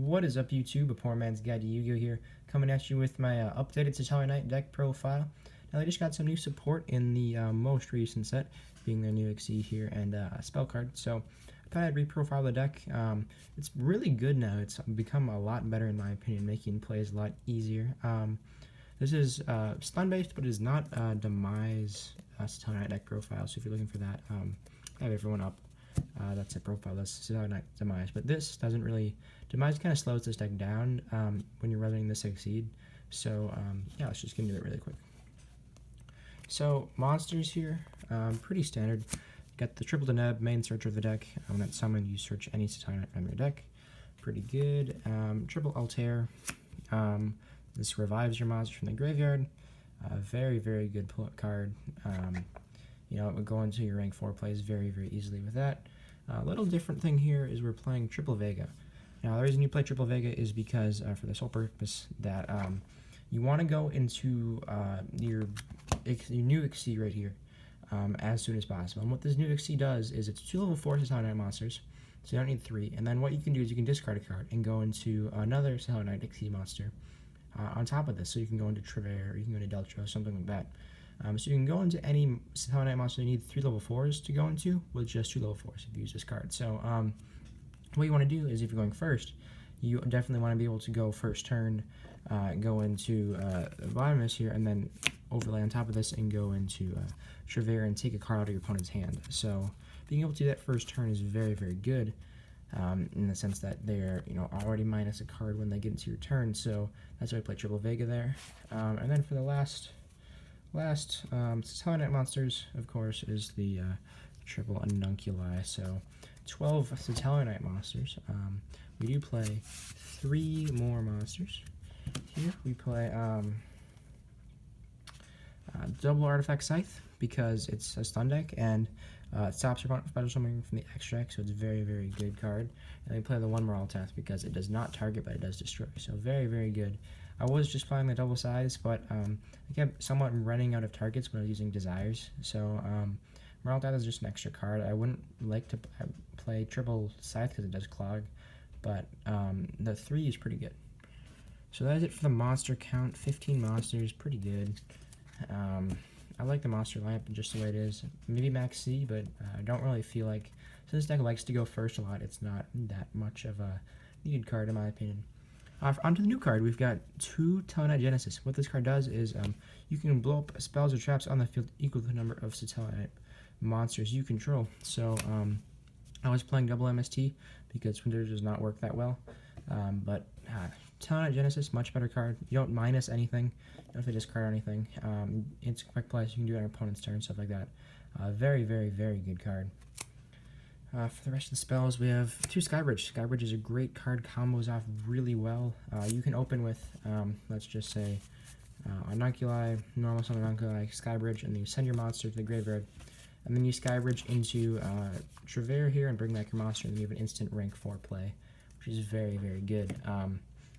What is up, YouTube? A poor man's guide to Yugioh here, coming at you with my updated Satellarknight deck profile. Now, they just got some new support in the most recent set, being their new XE here and a spell card. So I thought I'd reprofile the deck. It's really good now. It's become a lot better in my opinion, making plays a lot easier. This is stun-based, but it is not Demise Satellarknight deck profile. So if you're looking for that, I have everyone up. That's a profile. That's Satellarknight Demise, but this doesn't really. Demise kind of slows this deck down when you're running the Succeed. So yeah, let's just get into it really quick. So monsters here, pretty standard. Got the triple Deneb, main searcher of the deck. When that's summoned, you search any Satellarknight from your deck. Pretty good. Triple Altair. This revives your monster from the graveyard. Very, very good card. You know, it would go into your rank 4 plays very, very easily with that. A little different thing here is we're playing triple Vega. Now, the reason you play triple Vega is because, for the sole purpose that you want to go into your new XC right here as soon as possible. And what this new XC does is it's 2 level 4 Satellarknight monsters, so you don't need 3. And then what you can do is you can discard a card and go into another Satellarknight XC monster on top of this. So you can go into Trevere, or you can go into Deltro, something like that. So you can go into any Satellarknight monster you need 3 level 4s to go into with just 2 level 4s if you use this card. So what you want to do is, if you're going first, you definitely want to be able to go first turn, go into Bottomless here, and then overlay on top of this and go into Trevere and take a card out of your opponent's hand. So being able to do that first turn is very, very good in the sense that they're already minus a card when they get into your turn. So that's why I play triple Vega there. And then for the last Satellarknight monsters, of course, is the triple Anunculi. So 12 Satellarknight monsters. We do play 3 more monsters. Here we play double Artifact Scythe because it's a stun deck and it stops your opponent from special summoning from the extract, so it's a very, very good card. And we play the one Moral Test because it does not target, but it does destroy. So very, very good. I was just playing the double size, but I kept somewhat running out of targets when I was using Desires. So Moral Test is just an extra card. I wouldn't like to play triple Scythe because it does clog, but the 3 is pretty good. So that is it for the monster count. 15 monsters, pretty good. I like the monster lineup just the way it is. Maybe max C, but I don't really feel like, since this deck likes to go first a lot, it's not that much of a needed card in my opinion. Onto the new card, we've got 2 Satellarknight Genesis. What this card does is you can blow up spells or traps on the field equal to the number of Satellarknight monsters you control. So I was playing double MST because Winter does not work that well. But Satellarknight Genesis, much better card. You don't minus anything. You don't have to discard anything. It's a quick play, so you can do it on your opponent's turn, stuff like that. Very, very, very good card. For the rest of the spells, we have 2 Skybridge. Skybridge is a great card, combos off really well. You can open with, let's just say, Anunculi, normal summon Anunculi, Skybridge, and then you send your monster to the graveyard. And then you Skybridge into Trevere here and bring back your monster, and then you have an instant rank 4 play, which is very, very good.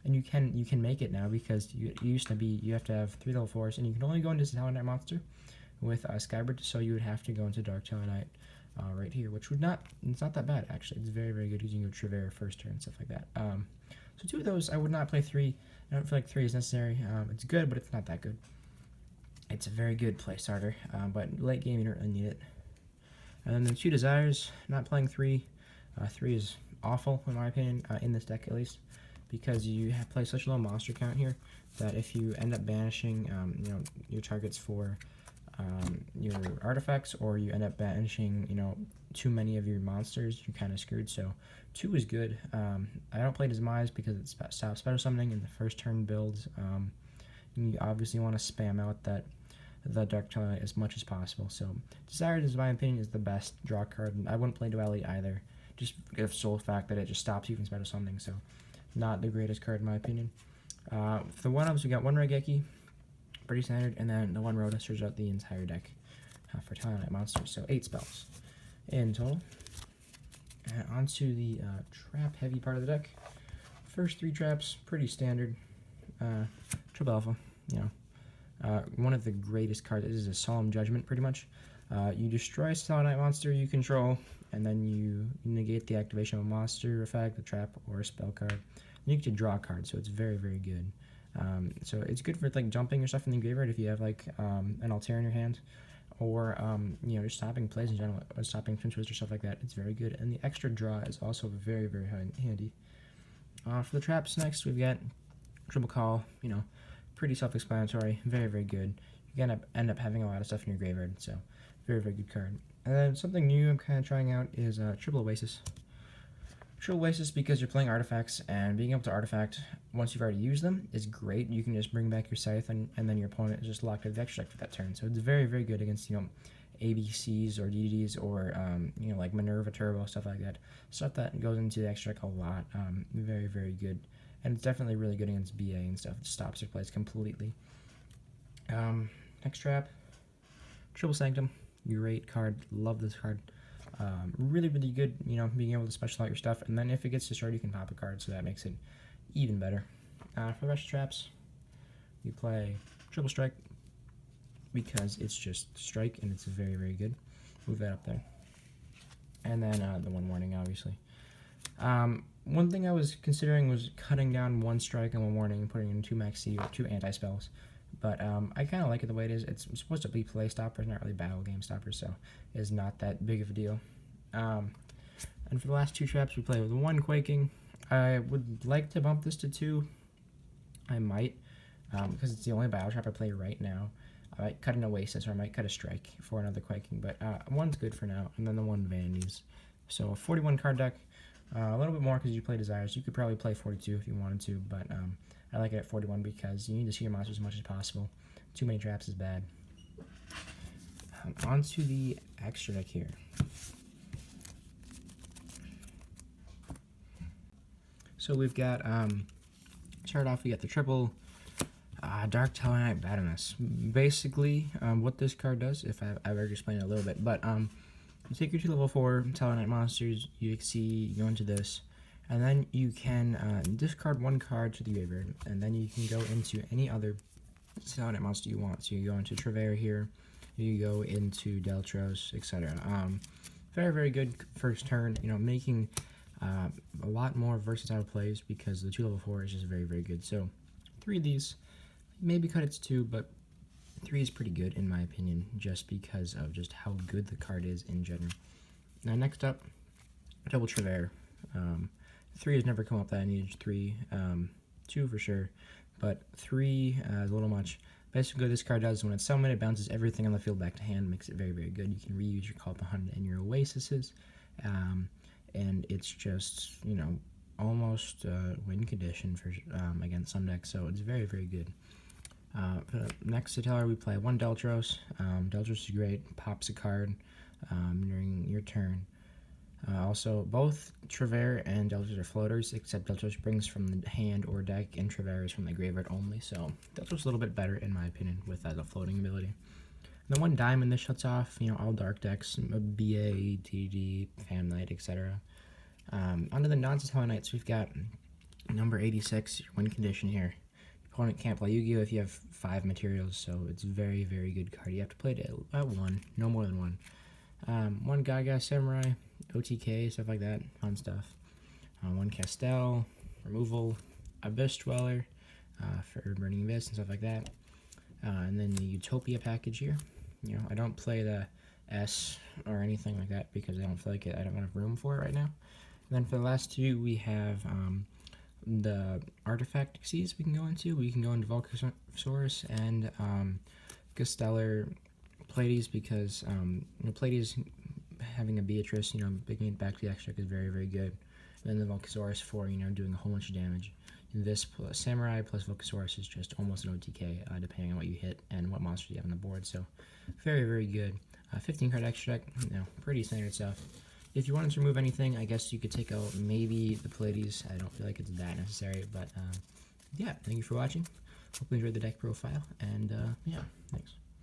And you can make it now because you used to be, you have to have 3 level 4s, and you can only go into Satellarknight monster with Skybridge, so you would have to go into Dark Satellarknight right here, which would not, it's not that bad actually. It's very, very good using your Trevere first turn and stuff like that. So 2 of those, I would not play 3. I don't feel like 3 is necessary. It's good, but it's not that good. It's a very good play starter, but late game you don't really need it. And then the 2 Desires, not playing 3. 3 is awful in my opinion, in this deck at least, because you play such a low monster count here that if you end up banishing your targets for your artifacts, or you end up banishing too many of your monsters, you're kind of screwed. So 2 is good. I don't play Demise because it stops special summoning in the first turn builds. You obviously want to spam out the Dark Twilight as much as possible. So Desires, in my opinion, is the best draw card, and I wouldn't play Duality either, just because of the sole fact that it just stops you from special summoning. So not the greatest card in my opinion. For the 1-ups, we got 1 Raigeki, pretty standard, and then the 1 Rhoda surges out the entire deck for Satellarknight monsters. So 8 spells in total. And onto the trap heavy part of the deck. First 3 traps, pretty standard. Triple Alpha, one of the greatest cards. This is a Solemn Judgment, pretty much. You destroy a Satellarknight monster you control, and then you negate the activation of a monster effect, a trap, or a spell card. And you get to draw a card, so it's very, very good. So it's good for like jumping your stuff in the graveyard if you have like an Altair in your hand, or you know, just stopping plays in general, or stopping Twin Twist or stuff like that. It's very good, and the extra draw is also very, very handy. For the traps next, we've got Triple Call. You know, pretty self-explanatory, very, very good. You're gonna end up having a lot of stuff in your graveyard, so very, very good card. And then something new I'm kind of trying out is Triple Oasis. Triple Oasis, because you're playing artifacts, and being able to artifact once you've already used them is great. You can just bring back your Scythe, and then your opponent is just locked at the extra deck for that turn. So it's very, very good against, you know, ABCs or DDDs or, you know, like Minerva Turbo, stuff like that. Stuff that goes into the extra deck a lot. Very, very good. And it's definitely really good against BA and stuff. It stops your plays completely. Next trap, Triple Sanctum. Great card. Love this card. Really, really good, you know, being able to special out your stuff. And then if it gets destroyed, you can pop a card, so that makes it even better. For the rest of traps, you play Triple Strike, because it's just strike, and it's very, very good. Move that up there. And then the one warning, obviously. One thing I was considering was cutting down one strike and one warning and putting in 2 max C or 2 anti-spells. But I kind of like it the way it is. It's supposed to be play stopper, not really battle game stopper, so it's not that big of a deal. And for the last 2 traps, we play with 1 Quaking. I would like to bump this to 2. I might, because it's the only battle trap I play right now. I might cut an Oasis, or I might cut a Strike for another Quaking, but 1's good for now, and then the 1 Vanities. So a 41 card deck, a little bit more because you play Desires. You could probably play 42 if you wanted to, but I like it at 41 because you need to see your monsters as much as possible. Too many traps is bad. On to the extra deck here. So we've got, start off, we got the triple Dark Satellarknight Baroness. Basically, what this card does, if I've ever explained it a little bit, but you take your 2 level 4 Satellarknight monsters, you go into this, and then you can discard 1 card to the graveyard, and then you can go into any other Satellarknight monster you want. So you go into Trevere here, you go into Deltros, etc. Very, very good first turn, you know, making a lot more versatile plays because the 2 level 4 is just very, very good. So 3 of these, maybe cut it to 2, but 3 is pretty good in my opinion, just because of just how good the card is in general. Now next up, double Trevere. 3 has never come up that I needed 3, 2 for sure, but 3 is a little much. Basically, this card does, when it's summoned, it bounces everything on the field back to hand, makes it very, very good. You can reuse your Call Upon and your Oasises, and it's just, you know, almost win condition for against some decks, so it's very, very good. For the next Satellar, we play 1 Deltros. Deltros is great, pops a card during your turn. Also, both Trevere and Deltros are floaters, except Deltros brings from the hand or deck, and Trevere is from the graveyard only, so Deltros is a little bit better, in my opinion, with that floating ability. And then 1 Diamond, this shuts off, you know, all dark decks, BA, DD, Fam Knight, etc. Onto the non-Satellarknights, we've got number 86, your win condition here. Your opponent can't play Yugioh if you have 5 materials, so it's very, very good card. You have to play it at 1, no more than 1. 1 Gaga Samurai, OTK, stuff like that, fun stuff. 1 Castell, removal, Abyss Dweller for Burning Abyss and stuff like that. And then the Utopia package here. You know, I don't play the S or anything like that because I don't feel like I don't have room for it right now. And then for the last 2, we have the Artifact Xyz we can go into. We can go into Volcasaurus and Gastellar Pleiades because you know, Pleiades having a Beatrice, you know, bringing it back to the extra is very, very good. And then the Volcasaurus for, you know, doing a whole bunch of damage. This plus Samurai plus Volcasaurus is just almost an OTK, depending on what you hit and what monsters you have on the board. So very, very good. 15 card extra deck, you know, pretty standard stuff. If you wanted to remove anything, I guess you could take out maybe the Pleiades. I don't feel like it's that necessary, but yeah, thank you for watching. Hope you enjoyed the deck profile, and yeah, thanks.